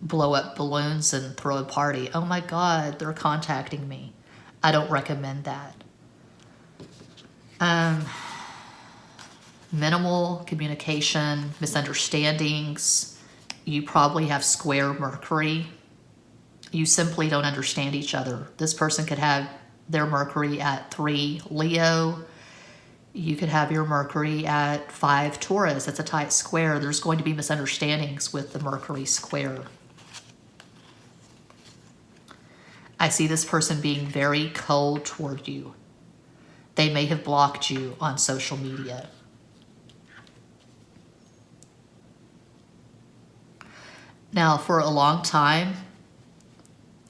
blow up balloons and throw a party. Oh my God, they're contacting me. I don't recommend that. Minimal communication, misunderstandings. You probably have square Mercury. You simply don't understand each other. This person could have their Mercury at 3 Leo. You could have your Mercury at 5 Taurus. That's a tight square. There's going to be misunderstandings with the Mercury square. I see this person being very cold toward you. They may have blocked you on social media. Now, for a long time,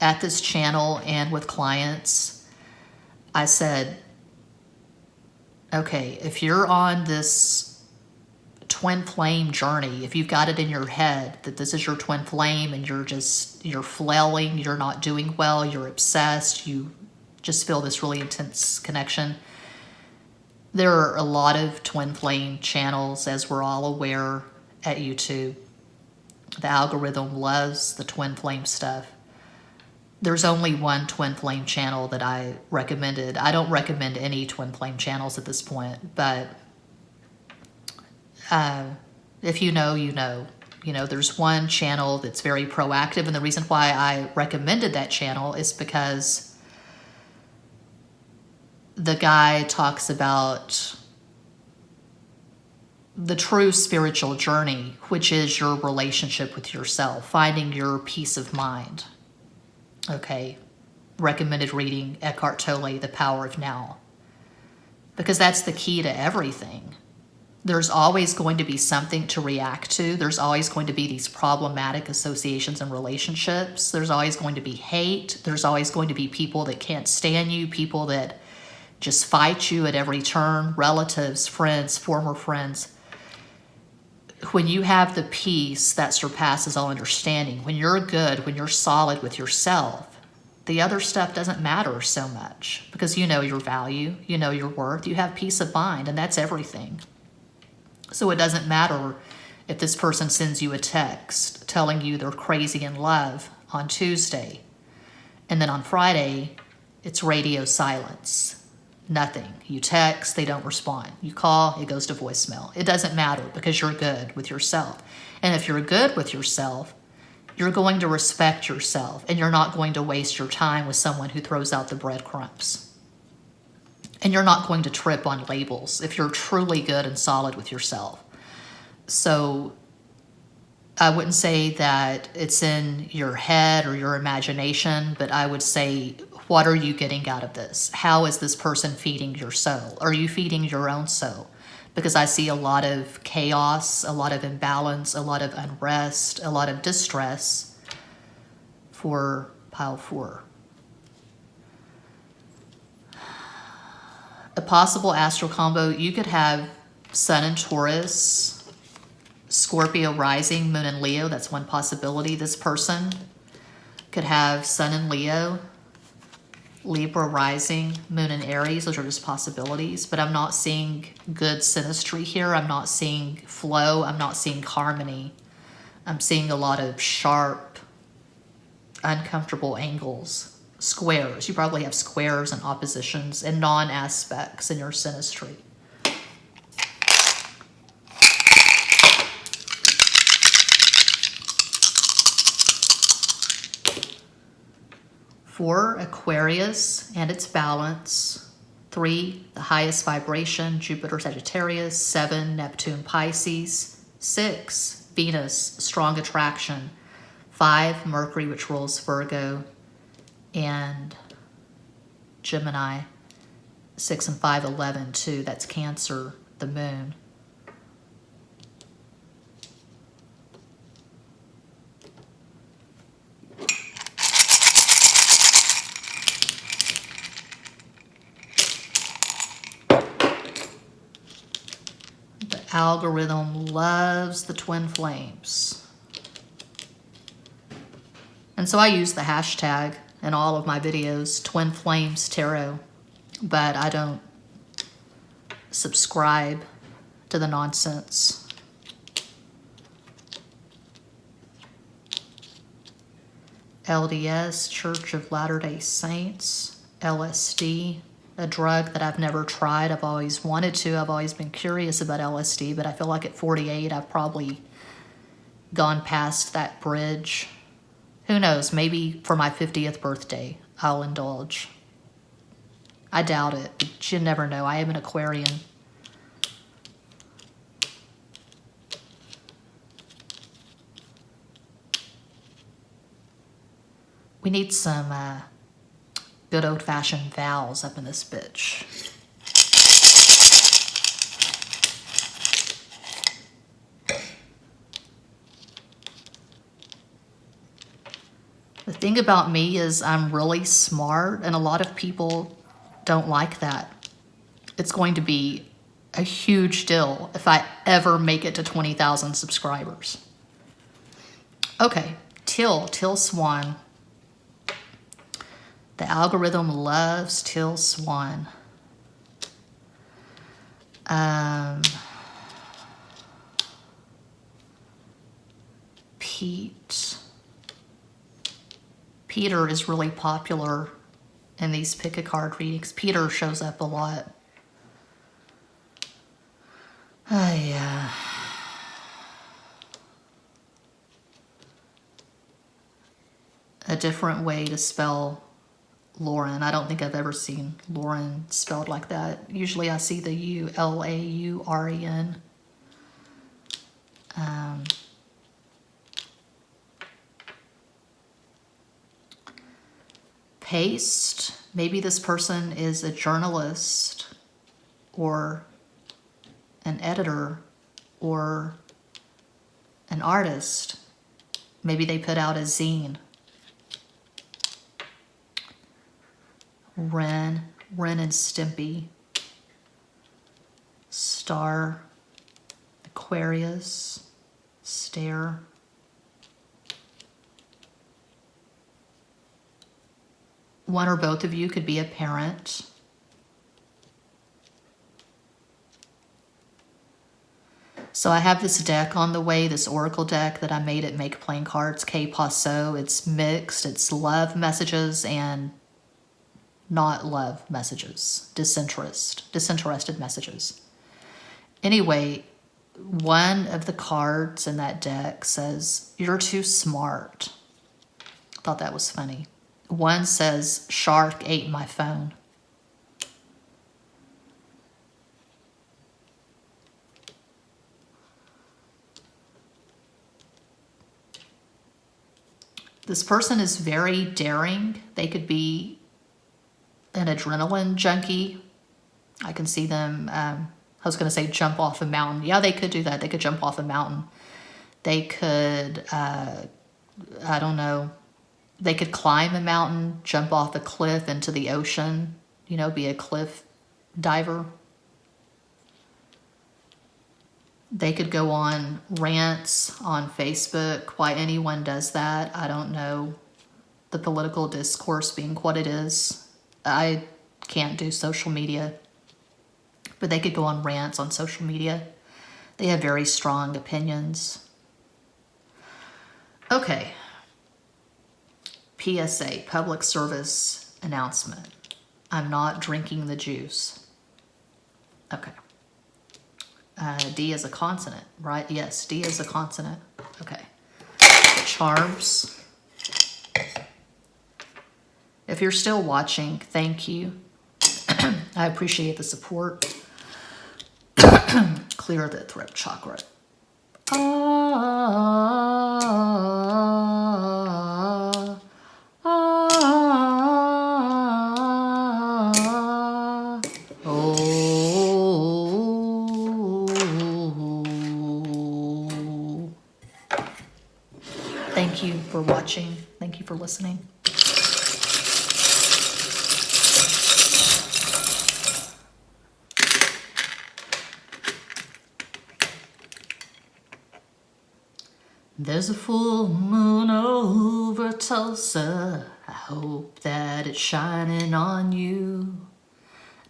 at this channel and with clients, I said, okay, if you're on this twin flame journey, if you've got it in your head that this is your twin flame and you're flailing, you're not doing well, you're obsessed, you just feel this really intense connection. There are a lot of twin flame channels, as we're all aware, at YouTube. The algorithm loves the twin flame stuff. There's only one twin flame channel that I recommended. I don't recommend any twin flame channels at this point, but if you know, you know. You know, there's one channel that's very proactive, and the reason why I recommended that channel is because the guy talks about the true spiritual journey, which is your relationship with yourself, finding your peace of mind. Okay, recommended reading Eckhart Tolle, The Power of Now, because that's the key to everything. There's always going to be something to react to. There's always going to be these problematic associations and relationships. There's always going to be hate. There's always going to be people that can't stand you, people that just fight you at every turn, relatives, friends, former friends. When you have the peace that surpasses all understanding, when you're good, when you're solid with yourself, the other stuff doesn't matter so much because you know your value, you know your worth, you have peace of mind, and that's everything. So it doesn't matter if this person sends you a text telling you they're crazy in love on Tuesday, and then on Friday, it's radio silence. Nothing. You text, they don't respond. You call, it goes to voicemail. It doesn't matter because you're good with yourself. And if you're good with yourself, you're going to respect yourself and you're not going to waste your time with someone who throws out the breadcrumbs. And you're not going to trip on labels if you're truly good and solid with yourself. So I wouldn't say that it's in your head or your imagination, but I would say, what are you getting out of this? How is this person feeding your soul? Are you feeding your own soul? Because I see a lot of chaos, a lot of imbalance, a lot of unrest, a lot of distress for pile 4. A possible astral combo, you could have Sun in Taurus, Scorpio rising, Moon in Leo. That's one possibility. This person could have Sun in Leo, Libra rising, Moon in Aries. Those are just possibilities, but I'm not seeing good synastry here. I'm not seeing flow. I'm not seeing harmony. I'm seeing a lot of sharp, uncomfortable angles, squares. You probably have squares and oppositions and non-aspects in your synastry. For Aquarius and its balance, 3, the highest vibration, Jupiter Sagittarius, 7, Neptune Pisces, 6, Venus, strong attraction, 5, Mercury, which rules Virgo, and Gemini, 6 and 5, 11, 2, that's Cancer, the moon. Algorithm loves the twin flames. And so I use the hashtag in all of my videos, Twin Flames Tarot, but I don't subscribe to the nonsense. LDS, Church of Latter-day Saints, LSD, a drug that I've never tried. I've always wanted to. I've always been curious about LSD, but I feel like at 48, I've probably gone past that bridge. Who knows? Maybe for my 50th birthday, I'll indulge. I doubt it, but you never know. I am an Aquarian. We need some good old-fashioned vows up in this bitch. The thing about me is I'm really smart, and a lot of people don't like that. It's going to be a huge deal if I ever make it to 20,000 subscribers. Okay, Teal Swan. The algorithm loves Teal Swan. Peter is really popular in these pick a card readings. Peter shows up a lot. Yeah. A different way to spell Lauren. I don't think I've ever seen Lauren spelled like that. Usually I see the U, L-A-U-R-E-N. Paste. Maybe this person is a journalist or an editor or an artist. Maybe they put out a zine. Ren and Stimpy. Star. Aquarius. Stare. One or both of you could be a parent. So I have this deck on the way, this oracle deck that I made at Make Playing Cards, K Paso. It's mixed. It's love messages and not love messages. Disinterested messages. Anyway, one of the cards in that deck says, "You're too smart." I thought that was funny. One says, "Shark ate my phone." This person is very daring. They could be an adrenaline junkie. I can see them, I was going to say jump off a mountain. Yeah, they could do that. They could jump off a mountain. They could, I don't know, they could climb a mountain, jump off a cliff into the ocean, you know, be a cliff diver. They could go on rants on Facebook. Why anyone does that, I don't know. The political discourse being what it is. I can't do social media. But they could go on rants on social media. They have very strong opinions. Okay. PSA, public service announcement. I'm not drinking the juice. Okay. D is a consonant, right? Yes, D is a consonant. Okay. Charms. If you're still watching, thank you. I appreciate the support. Clear the throat chakra. Thank you for watching. Thank you for listening. There's a full moon over Tulsa. I hope that it's shining on you.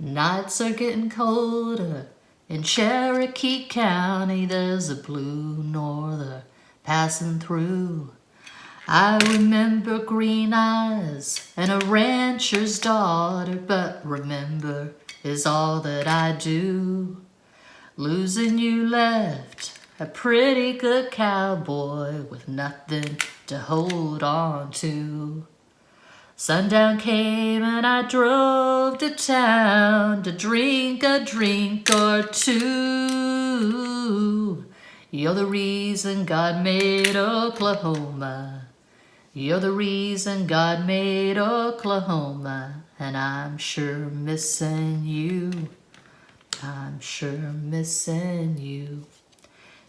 Nights are getting colder. In Cherokee County, there's a blue norther passing through. I remember green eyes and a rancher's daughter, but remember is all that I do. Losing you left a pretty good cowboy with nothing to hold on to. Sundown came and I drove to town to drink a drink or two. You're the reason God made Oklahoma. You're the reason God made Oklahoma. And I'm sure missing you. I'm sure missing you.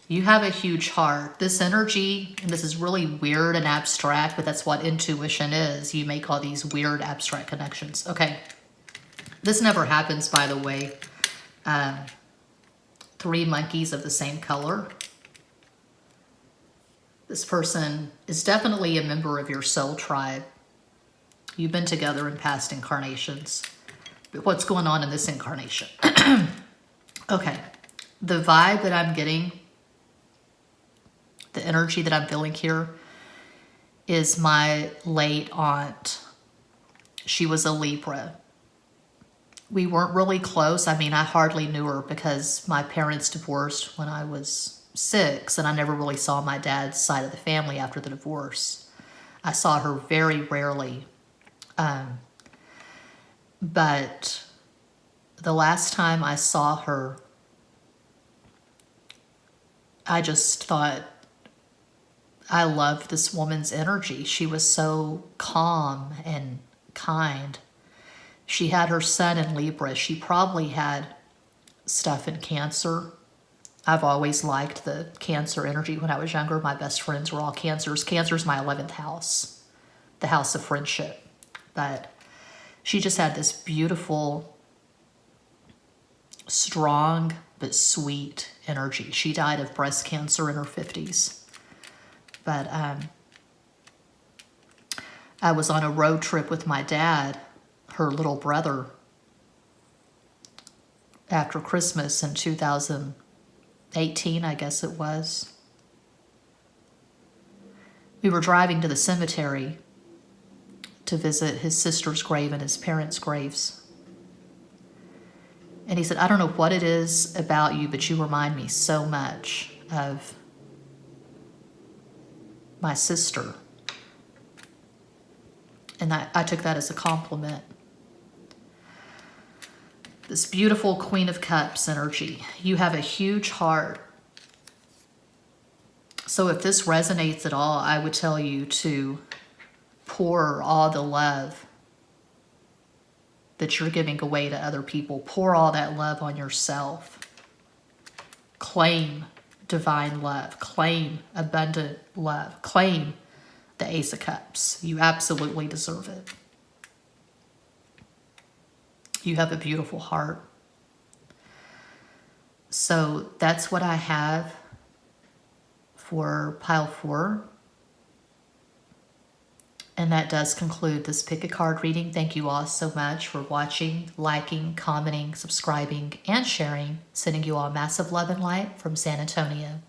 You have a huge heart. This energy, and this is really weird and abstract, but that's what intuition is. You make all these weird abstract connections. Okay. This never happens, by the way. 3 monkeys of the same color. This person is definitely a member of your soul tribe. You've been together in past incarnations. But what's going on in this incarnation? Okay. The vibe that I'm getting, the energy that I'm feeling here is my late aunt. She was a Libra. We weren't really close. I mean, I hardly knew her because my parents divorced when I was 6, and I never really saw my dad's side of the family after the divorce. I saw her very rarely. But the last time I saw her, I just thought, I loved this woman's energy. She was so calm and kind. She had her sun in Libra. She probably had stuff in Cancer. I've always liked the Cancer energy. When I was younger, my best friends were all Cancers. Cancer's my 11th house, the house of friendship. But she just had this beautiful, strong, but sweet energy. She died of breast cancer in her 50s. But I was on a road trip with my dad, her little brother, after Christmas in 2018, I guess it was. We were driving to the cemetery to visit his sister's grave and his parents' graves. And he said, I don't know what it is about you, but you remind me so much of my sister. And I took that as a compliment. This beautiful Queen of Cups energy. You have a huge heart. So if this resonates at all, I would tell you to pour all the love that you're giving away to other people. Pour all that love on yourself. Claim divine love. Claim abundant love. Claim the Ace of Cups. You absolutely deserve it. You have a beautiful heart. So that's what I have for pile 4. And that does conclude this pick a card reading. Thank you all so much for watching, liking, commenting, subscribing, and sharing. Sending you all massive love and light from San Antonio.